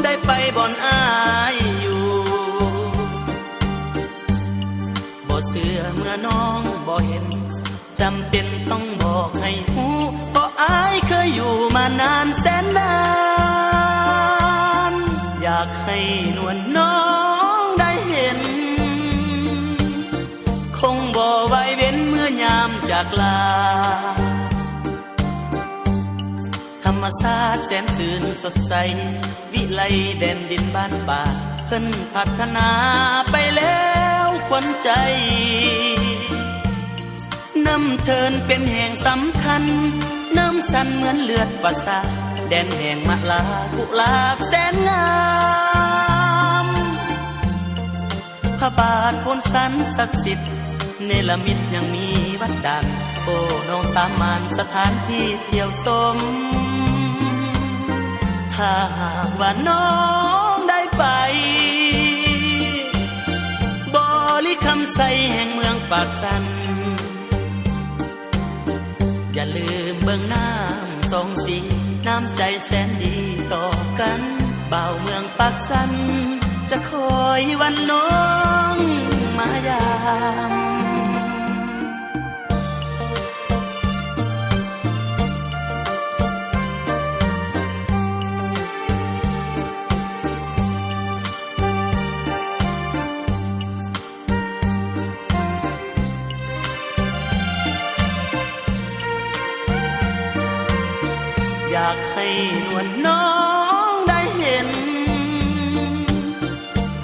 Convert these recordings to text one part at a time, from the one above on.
ได้ไปบ่อนอายอยู่บ่เชื่อเมื่อน้องบ่เห็นจำเป็นต้องบอกให้หูเพราะอายเคยอยู่มานานแสนนานอยากให้นวลน้องได้เห็นคงบ่ไว้เว้นเมื่อยามจากลาธรรมชาติแสนชื่นสดใสวิไลแดนดินบ้านป่าเพิ่นพัฒนาไปแล้วขวัญใจน้ำเทินเป็นแห่งสำคัญน้ำสันเหมือนเลือดประสาแดนแห่งมะลากุหลาบแสนงามพระบาทพ้นสันศักดิ์สิทธิ์เนรมิตยังมีวัดดังโอ้น้องสามานสถานที่เที่ยวชมถ้าหากว่าน้องได้ไปบริคำใสแห่งเมืองปากสันอย่าลืมเบื้องน้ำสองสีน้ำใจแสนดีต่อกันบ่าวเมืองปากสันจะคอยวันน้องมายามอยากให้นวลน้องได้เห็น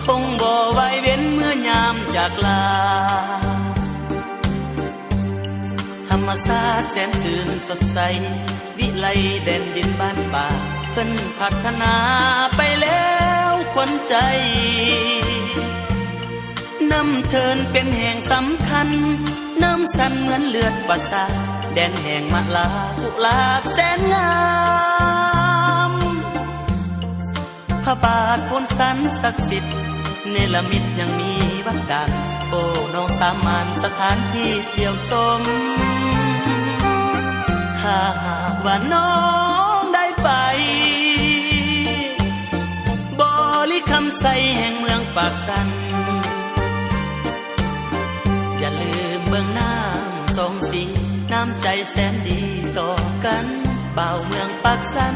คงบ่ไว้เว้นเมื่อยามจากลาธรรมชาติแสนชื่นสดใสวิไลแดนดินบ้านป่าเพิ่นพัฒนาไปแล้วขวัญใจน้ำเทินเป็นแห่งสำคัญน้ำสันเหมือนเลือดประสาแดนแห่งมะลากุหลาบแสนงามพระบาทพ้นสันศักดิ์สิทธิ์เนรมิตยังมีวัดดังโอ้น้องสามานสถานที่เที่ยวชมถ้าหากว่าน้องได้ไปบริคำใสแห่งเมืองปากสันอย่าลืมเบื้องน้ำสองสีน้ำใจแสนดีต่อกันบ่าวเมืองปากสัน